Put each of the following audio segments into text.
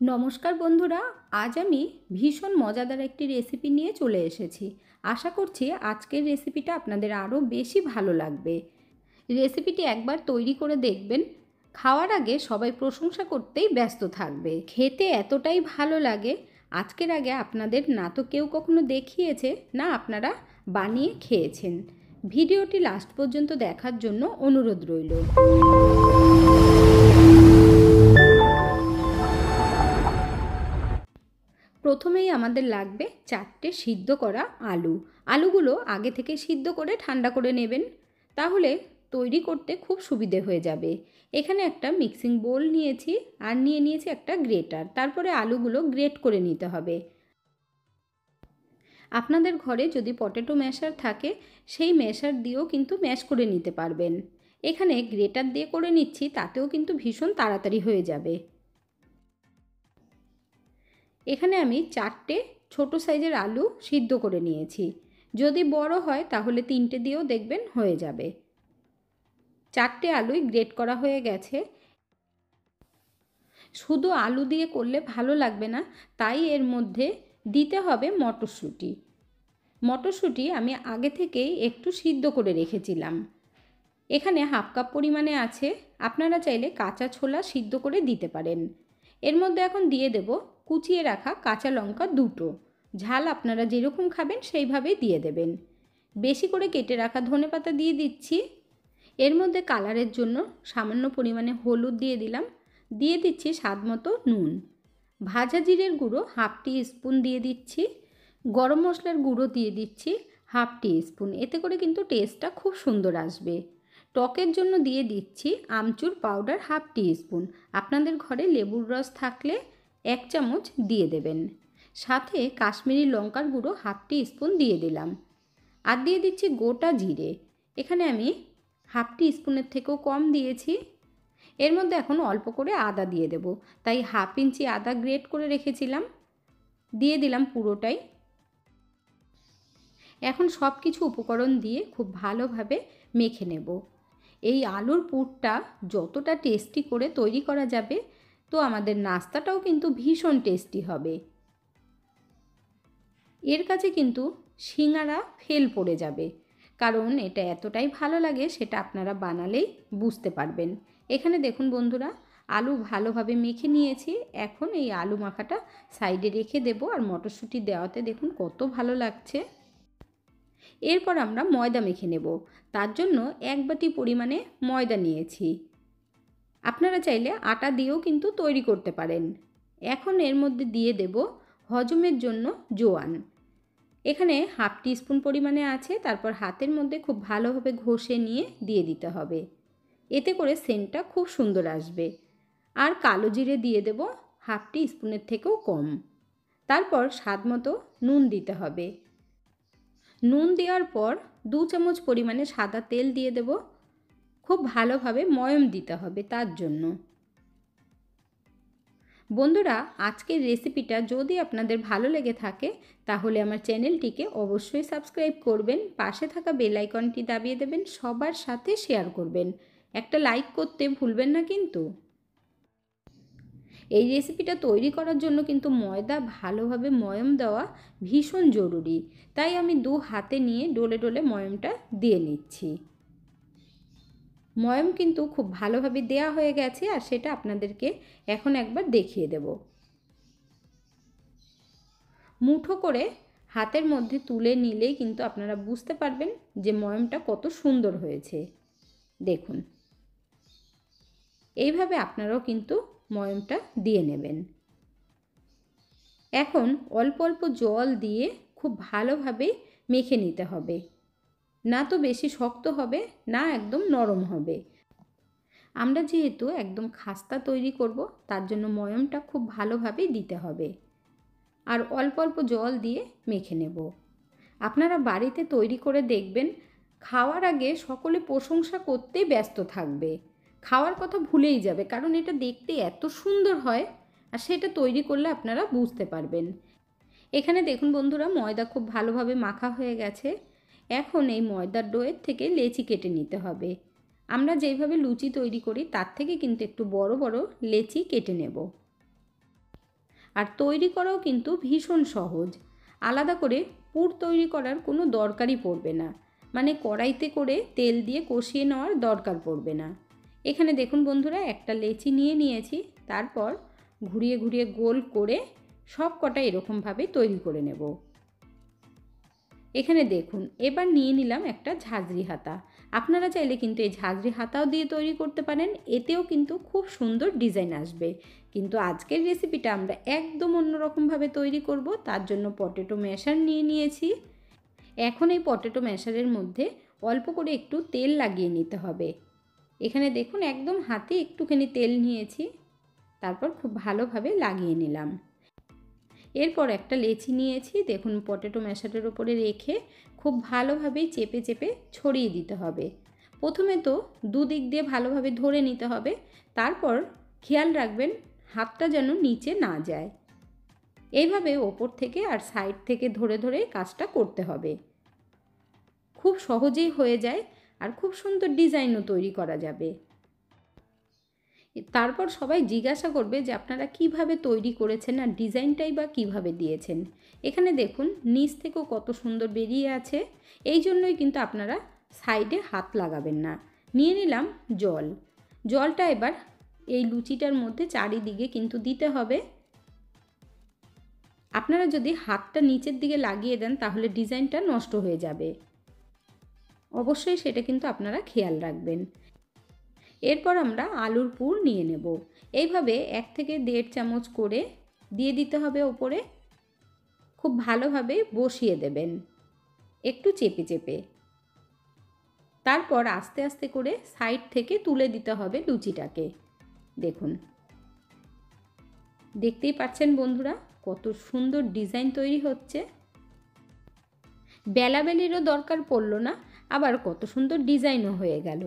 নমস্কার বন্ধুরা, আজ আমি ভীষণ মজাদার একটি রেসিপি নিয়ে চলে এসেছি। আশা করছি আজকের রেসিপিটা আপনাদের আরও বেশি ভালো লাগবে। রেসিপিটি একবার তৈরি করে দেখবেন, খাওয়ার আগে সবাই প্রশংসা করতেই ব্যস্ত থাকবে। খেতে এতটাই ভালো লাগে, আজকের আগে আপনাদের না তো কেউ কখনো দেখিয়েছে, না আপনারা বানিয়ে খেয়েছেন। ভিডিওটি লাস্ট পর্যন্ত দেখার জন্য অনুরোধ রইল। প্রথমেই আমাদের লাগবে 4টে সিদ্ধ করা আলু। আলুগুলো আগে থেকে সিদ্ধ করে ঠান্ডা করে নেবেন, তাহলে তৈরি করতে খুব সুবিধে হয়ে যাবে। এখানে একটা মিক্সিং বোল নিয়েছি আর নিয়েছি একটা গ্রেটার। তারপরে আলুগুলো গ্রেট করে নিতে হবে। আপনাদের ঘরে যদি পটেটো ম্যাশার থাকে, সেই ম্যাশার দিয়েও কিন্তু ম্যাশ করে নিতে পারবেন। এখানে গ্রেটার দিয়ে করে নিচ্ছি, তাতেও কিন্তু ভীষণ তাড়াতাড়ি হয়ে যাবে। এখানে আমি 4টে ছোট সাইজের আলু সিদ্ধ করে নিয়েছি। যদি বড় হয় তাহলে 3টে দিয়েও দেখবেন হয়ে যাবে। 4টে আলুই গ্রেট করা হয়ে গেছে। শুধু আলু দিয়ে করলে ভালো লাগবে না, তাই এর মধ্যে দিতে হবে মটরশুঁটি। মটরশুঁটি আমি আগে থেকেই একটু সিদ্ধ করে রেখেছিলাম। এখানে হাফ কাপ পরিমাণে আছে, আপনারা চাইলে কাঁচা ছোলা সিদ্ধ করে দিতে পারেন। এর মধ্যে এখন দিয়ে দেব কুচিয়ে রাখা কাঁচা লঙ্কা 2টো। ঝাল আপনারা যেরকম খাবেন সেইভাবেই দিয়ে দেবেন। বেশি করে কেটে রাখা ধনেপাতা দিয়ে দিচ্ছি। এর মধ্যে কালারের জন্য সামান্য পরিমাণে হলুদ দিয়ে দিলাম। দিয়ে দিচ্ছি স্বাদ মতো নুন। ভাজা জিরের গুঁড়ো হাফ টিস্পুন দিয়ে দিচ্ছি। গরম মশলার গুঁড়ো দিয়ে দিচ্ছি হাফ টিস্পুন। এতে করে কিন্তু টেস্টটা খুব সুন্দর আসবে। টকের জন্য দিয়ে দিচ্ছি আমচুর পাউডার হাফ টিস্পুন। আপনাদের ঘরে লেবুর রস থাকলে 1 চামচ দিয়ে দেবেন। সাথে কাশ্মীরি লঙ্কার গুঁড়ো হাফ টিস্পুন দিয়ে দিলাম। আর দিয়ে দিচ্ছি গোটা জিরে। এখানে আমি হাফ টিস্পুনের থেকেও কম দিয়েছি। এর মধ্যে এখন অল্প করে আদা দিয়ে দেব, তাই হাফ ইঞ্চি আদা গ্রেট করে রেখেছিলাম, দিয়ে দিলাম পুরোটাই। এখন সব কিছু উপকরণ দিয়ে খুব ভালোভাবে মেখে নেব। এই আলুর পুরটা যতটা টেস্টি করে তৈরি করা যাবে, তো আমাদের নাস্তাটাও কিন্তু ভীষণ টেস্টি হবে। এর কাছে কিন্তু সিঙ্গারা ফেল পড়ে যাবে, কারণ এটা এতটাই ভালো লাগে, সেটা আপনারা বানালেই বুঝতে পারবেন। এখানে দেখুন বন্ধুরা, আলু ভালোভাবে মেখে নিয়েছি। এখন এই আলু মাখাটা সাইডে রেখে দেব, আর মটরশুঁটি দেওয়াতে দেখুন কত ভালো লাগছে। এরপর আমরা ময়দা মেখে নেব। তার জন্য 1 বাটি পরিমাণে ময়দা নিয়েছি। আপনারা চাইলে আটা দিয়েও কিন্তু তৈরি করতে পারেন। এখন এর মধ্যে দিয়ে দেব হজমের জন্য জোয়ান। এখানে হাফ টিস্পুন পরিমাণে আছে। তারপর হাতের মধ্যে খুব ভালোভাবে ঘষে নিয়ে দিয়ে দিতে হবে। এতে করে সেন্টটা খুব সুন্দর আসবে। আর কালো জিরে দিয়ে দেব হাফ টিস্পুনের থেকেও কম। তারপর স্বাদ মতো নুন দিতে হবে। নুন দেওয়ার পর 2 চামচ পরিমাণে সাদা তেল দিয়ে দেব। খুব ভালোভাবে ময়ম দিতে হবে তার জন্য। বন্ধুরা, আজকের রেসিপিটা যদি আপনাদের ভালো লেগে থাকে, তাহলে আমার চ্যানেলটিকে অবশ্যই সাবস্ক্রাইব করবেন। পাশে থাকা বেল আইকনটি দাবিয়ে দেবেন, সবার সাথে শেয়ার করবেন। একটা লাইক করতে ভুলবেন না কিন্তু। এই রেসিপিটা তৈরি করার জন্য কিন্তু ময়দা ভালোভাবে ময়ম দেওয়া ভীষণ জরুরি, তাই আমি 2 হাতে নিয়ে ডলে ডলে ময়মটা দিয়ে নিচ্ছি। ময়ম কিন্তু খুব ভালোভাবে দেয়া হয়ে গেছে, আর সেটা আপনাদেরকে এখন একবার দেখিয়ে দেব। মুঠো করে হাতের মধ্যে তুলে নিলেই কিন্তু আপনারা বুঝতে পারবেন যে ময়মটা কত সুন্দর হয়েছে। দেখুন, এইভাবে আপনারাও কিন্তু ময়মটা দিয়ে নেবেন। এখন অল্প অল্প জল দিয়ে খুব ভালোভাবে মেখে নিতে হবে। না তো বেশি শক্ত হবে, না একদম নরম হবে। আমরা যেহেতু একদম খাস্তা তৈরি করব, তার জন্য ময়মটা খুব ভালোভাবেই দিতে হবে। আর অল্প অল্প জল দিয়ে মেখে নেব। আপনারা বাড়িতে তৈরি করে দেখবেন, খাওয়ার আগে সকলে প্রশংসা করতেই ব্যস্ত থাকবে। খাওয়ার কথা ভুলেই যাবে, কারণ এটা দেখতে এত সুন্দর হয়, আর সেটা তৈরি করলে আপনারা বুঝতে পারবেন। এখানে দেখুন বন্ধুরা, ময়দা খুব ভালোভাবে মাখা হয়ে গেছে। এখন এই ময়দার ডোয়ের থেকে লেচি কেটে নিতে হবে। আমরা যেইভাবে লুচি তৈরি করি তার থেকে কিন্তু একটু বড় বড় লেচি কেটে নেব। আর তৈরি করাও কিন্তু ভীষণ সহজ। আলাদা করে পুর তৈরি করার কোনো দরকারই পড়বে না, মানে কড়াইতে করে তেল দিয়ে কষিয়ে নেওয়ার দরকার পড়বে না। এখানে দেখুন বন্ধুরা, একটা লেচি নিয়ে নিয়েছি, তারপর ঘুরিয়ে ঘুরিয়ে গোল করে সব কটা এরকমভাবে তৈরি করে নেব। এখানে দেখুন, এবার নিয়ে নিলাম একটা ঝাঁঝরি হাতা। আপনারা চাইলে কিন্তু এই ঝাঁঝরি হাতাও দিয়ে তৈরি করতে পারেন, এতেও কিন্তু খুব সুন্দর ডিজাইন আসবে। কিন্তু আজকের রেসিপিটা আমরা একদম অন্যরকমভাবে তৈরি করব, তার জন্য পটেটো ম্যাশার নিয়ে নিয়েছি। এখন এই পটেটো ম্যাশারের মধ্যে অল্প করে একটু তেল লাগিয়ে নিতে হবে। এখানে দেখুন একদম হাতে একটুখানি তেল নিয়েছি, তারপর খুব ভালোভাবে লাগিয়ে নিলাম। এরপর একটা লেচি নিয়েছি, দেখুন পটেটো ম্যাশারের ওপরে রেখে খুব ভালোভাবেই চেপে চেপে ছড়িয়ে দিতে হবে। প্রথমে তো দুদিক দিয়ে ভালোভাবে ধরে নিতে হবে, তারপর খেয়াল রাখবেন হাতটা যেন নিচে না যায়। এইভাবে ওপর থেকে আর সাইড থেকে ধরে ধরে কাজটা করতে হবে। খুব সহজেই হয়ে যায় আর খুব সুন্দর ডিজাইনও তৈরি করা যাবে। তারপর সবাই জিজ্ঞাসা করবে যে আপনারা কিভাবে তৈরি করেছেন আর ডিজাইনটাই বা কিভাবে দিয়েছেন। এখানে দেখুন নিচ থেকেও কত সুন্দর বেরিয়ে আছে, এই জন্যই কিন্তু আপনারা সাইডে হাত লাগাবেন না। নিয়ে নিলাম জল। জলটা এবার এই লুচিটার মধ্যে চারিদিকে কিন্তু দিতে হবে। আপনারা যদি হাতটা নিচের দিকে লাগিয়ে দেন তাহলে ডিজাইনটা নষ্ট হয়ে যাবে, অবশ্যই সেটা কিন্তু আপনারা খেয়াল রাখবেন। এরপর আমরা আলুর পুর নিয়ে নেব। এইভাবে 1 থেকে 1.5 চামচ করে দিয়ে দিতে হবে ওপরে। খুব ভালোভাবে বসিয়ে দেবেন একটু চেপে চেপে। তারপর আস্তে আস্তে করে সাইড থেকে তুলে দিতে হবে লুচিটাকে। দেখুন, দেখতেই পাচ্ছেন বন্ধুরা কত সুন্দর ডিজাইন তৈরি হচ্ছে। বেলাবেলিরও দরকার পড়ল না, আবার কত সুন্দর ডিজাইনও হয়ে গেল।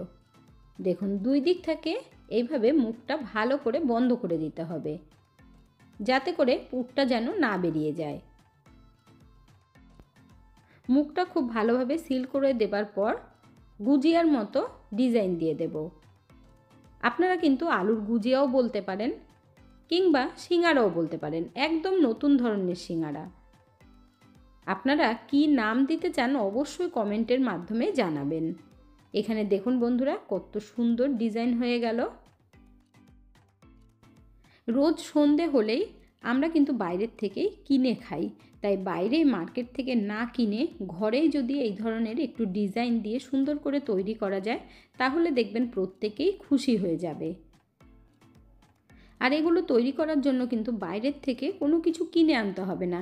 দেখুন দুই দিক থেকে এইভাবে মুখটা ভালো করে বন্ধ করে দিতে হবে, যাতে করে পুরটা যেন না বেরিয়ে যায়। মুখটা খুব ভালোভাবে সিল করে দেবার পর গুজিয়ার মতো ডিজাইন দিয়ে দেব। আপনারা কিন্তু আলুর গুজিয়াও বলতে পারেন, কিংবা সিঙ্গারাও বলতে পারেন, একদম নতুন ধরনের সিঙ্গারা। আপনারা কি নাম দিতে চান অবশ্যই কমেন্টের মাধ্যমে জানাবেন। এখানে দেখুন বন্ধুরা কত সুন্দর ডিজাইন হয়ে গেল। রোজ সন্ধে হলেই আমরা কিন্তু বাইরের থেকেই কিনে খাই, তাই বাইরে মার্কেট থেকে না কিনে ঘরেই যদি এই ধরনের একটু ডিজাইন দিয়ে সুন্দর করে তৈরি করা যায় তাহলে দেখবেন প্রত্যেকেই খুশি হয়ে যাবে। আর এগুলো তৈরি করার জন্য কিন্তু বাইরের থেকে কোনো কিছু কিনে আনতে হবে না।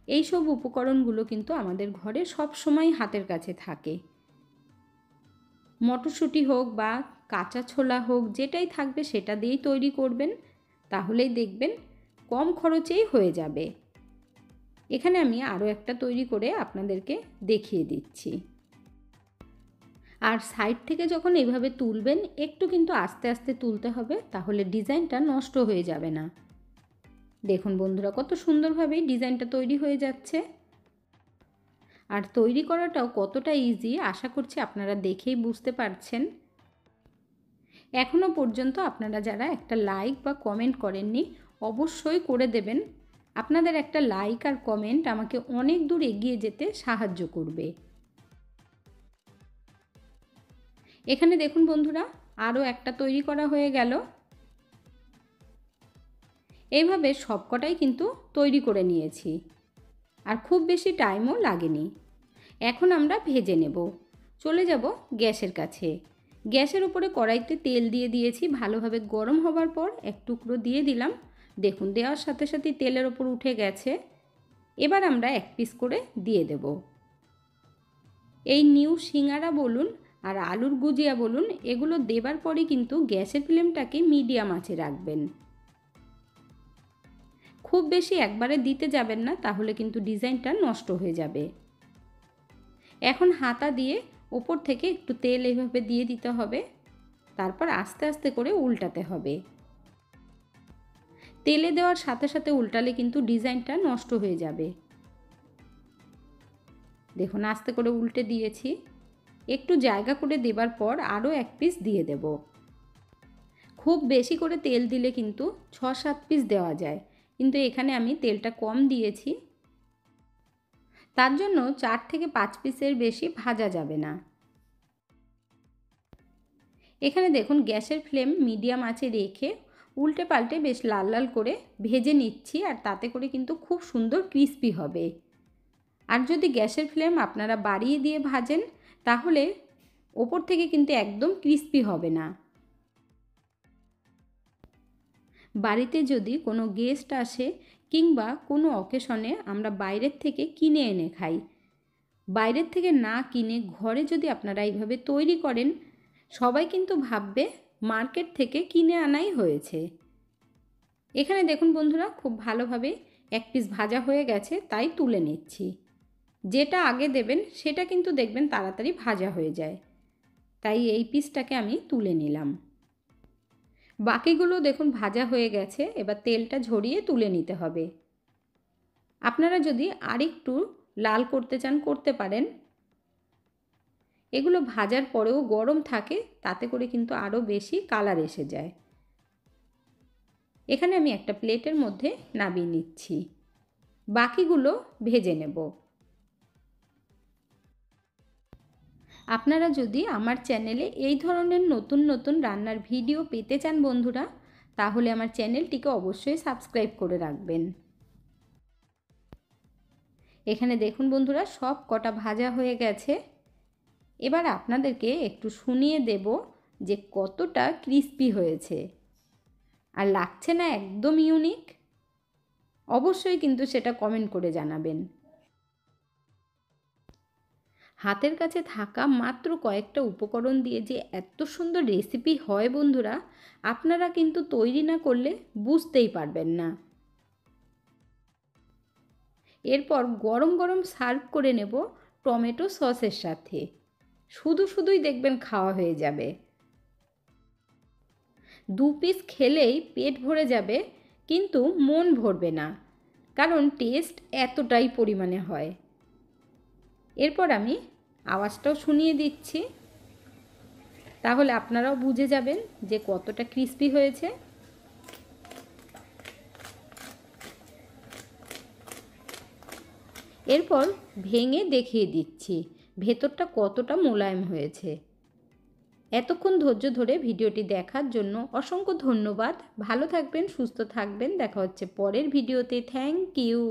এই সব উপকরণগুলো কিন্তু আমাদের ঘরে সব সময় হাতের কাছে থাকে। মটরশুঁটি হোক বা কাঁচা ছোলা হোক, যেটাই থাকবে সেটা দিয়েই তৈরি করবেন, তাহলেই দেখবেন কম খরচেই হয়ে যাবে। এখানে আমি আরও একটা তৈরি করে আপনাদেরকে দেখিয়ে দিচ্ছি। আর সাইড থেকে যখন এইভাবে তুলবেন একটু কিন্তু আস্তে আস্তে তুলতে হবে, তাহলে ডিজাইনটা নষ্ট হয়ে যাবে না। দেখুন বন্ধুরা কত সুন্দরভাবে ডিজাইনটা তৈরি হয়ে যাচ্ছে। আর তৈরি করাটাও কতটা ইজি আশা করছি আপনারা দেখেই বুঝতে পারছেন। এখনও পর্যন্ত আপনারা যারা একটা লাইক বা কমেন্ট করেননি অবশ্যই করে দেবেন। আপনাদের একটা লাইক আর কমেন্ট আমাকে অনেক দূর এগিয়ে যেতে সাহায্য করবে। এখানে দেখুন বন্ধুরা আরও একটা তৈরি করা হয়ে গেল। এইভাবে সবকটাই কিন্তু তৈরি করে নিয়েছি, আর খুব বেশি টাইমও লাগেনি। এখন আমরা ভেজে নেব। চলে যাব গ্যাসের কাছে। গ্যাসের উপরে কড়াইতে তেল দিয়ে দিয়েছি, ভালোভাবে গরম হবার পর এক টুকরো দিয়ে দিলাম। দেখুন দেওয়ার সাথে সাথে তেলের ওপর উঠে গেছে। এবার আমরা এক পিস করে দিয়ে দেব। এই নিউ সিঙ্গারা বলুন আর আলুর গুজিয়া বলুন, এগুলো দেবার পরে কিন্তু গ্যাসের ফ্লেমটাকে মিডিয়াম আঁচে রাখবেন। খুব বেশি একবারে দিতে যাবেন না, তাহলে কিন্তু ডিজাইনটা নষ্ট হয়ে যাবে। এখন হাতা দিয়ে ওপর থেকে একটু তেল এইভাবে দিয়ে দিতে হবে, তারপর আস্তে আস্তে করে উল্টাতে হবে। তেলে দেওয়ার সাথে সাথে উল্টালে কিন্তু ডিজাইনটা নষ্ট হয়ে যাবে। দেখুন আস্তে করে উল্টে দিয়েছি। একটু জায়গা করে দেবার পর আরও এক পিস দিয়ে দেব। খুব বেশি করে তেল দিলে কিন্তু 6-7 পিস দেওয়া যায়, কিন্তু এখানে আমি তেলটা কম দিয়েছি। তার জন্য 4 থেকে 5 পিসের বেশি ভাজা যাবে না। এখানে দেখুন গ্যাসের ফ্লেম মিডিয়াম আঁচে রেখে উল্টে পাল্টে বেশ লাল লাল করে ভেজে নিচ্ছি, আর তাতে করে কিন্তু খুব সুন্দর ক্রিস্পি হবে। আর যদি গ্যাসের ফ্লেম আপনারা বাড়িয়ে দিয়ে ভাজেন তাহলে ওপর থেকে কিন্তু একদম ক্রিস্পি হবে না। বাড়িতে যদি কোনো গেস্ট আসে কিংবা কোনো অকেশনে আমরা বাইরের থেকে কিনে এনে খাই, বাইরের থেকে না কিনে ঘরে যদি আপনারা এইভাবে তৈরি করেন, সবাই কিন্তু ভাববে মার্কেট থেকে কিনে আনাই হয়েছে। এখানে দেখুন বন্ধুরা, খুব ভালোভাবে এক পিস ভাজা হয়ে গেছে, তাই তুলে নিচ্ছি। যেটা আগে দেবেন সেটা কিন্তু দেখবেন তাড়াতাড়ি ভাজা হয়ে যায়, তাই এই পিসটাকে আমি তুলে নিলাম। বাকিগুলো দেখুন ভাজা হয়ে গেছে, এবার তেলটা ঝরিয়ে তুলে নিতে হবে। আপনারা যদি আরেকটু লাল করতে চান করতে পারেন। এগুলো ভাজার পরেও গরম থাকে, তাতে করে কিন্তু আরও বেশি কালার এসে যায়। এখানে আমি একটা প্লেটের মধ্যে নামিয়ে নিচ্ছি, বাকিগুলো ভেজে নেব। আপনারা যদি আমার চ্যানেলে এই ধরনের নতুন নতুন রান্নার ভিডিও পেতে চান বন্ধুরা, তাহলে আমার চ্যানেলটিকে অবশ্যই সাবস্ক্রাইব করে রাখবেন। এখানে দেখুন বন্ধুরা, সব কটা ভাজা হয়ে গেছে। এবার আপনাদেরকে একটু শুনিয়ে দেব যে কতটা ক্রিস্পি হয়েছে, আর লাগছে না একদম ইউনিক? অবশ্যই কিন্তু সেটা কমেন্ট করে জানাবেন। হাতের কাছে থাকা মাত্র কয়েকটা উপকরণ দিয়ে যে এত সুন্দর রেসিপি হয় বন্ধুরা, আপনারা কিন্তু তৈরি না করলে বুঝতেই পারবেন না। এরপর গরম গরম সার্ভ করে নেব টমেটো সসের সাথে। শুধুই দেখবেন খাওয়া হয়ে যাবে। 2 পিস খেলেই পেট ভরে যাবে, কিন্তু মন ভরবে না, কারণ টেস্ট এতটাই পরিমাণে হয়। এরপর আমি আওয়াজটাও শুনিয়ে দিচ্ছি, তাহলে আপনারাও বুঝে যাবেন যে কতটা ক্রিস্পি হয়েছে। এরপর ভেঙে দেখিয়ে দিচ্ছি ভেতরটা কতটা মোলায়েম হয়েছে। এতক্ষণ ধৈর্য ধরে ভিডিওটি দেখার জন্য অসংখ্য ধন্যবাদ। ভালো থাকবেন, সুস্থ থাকবেন। দেখা হচ্ছে পরের ভিডিওতে। Thank you.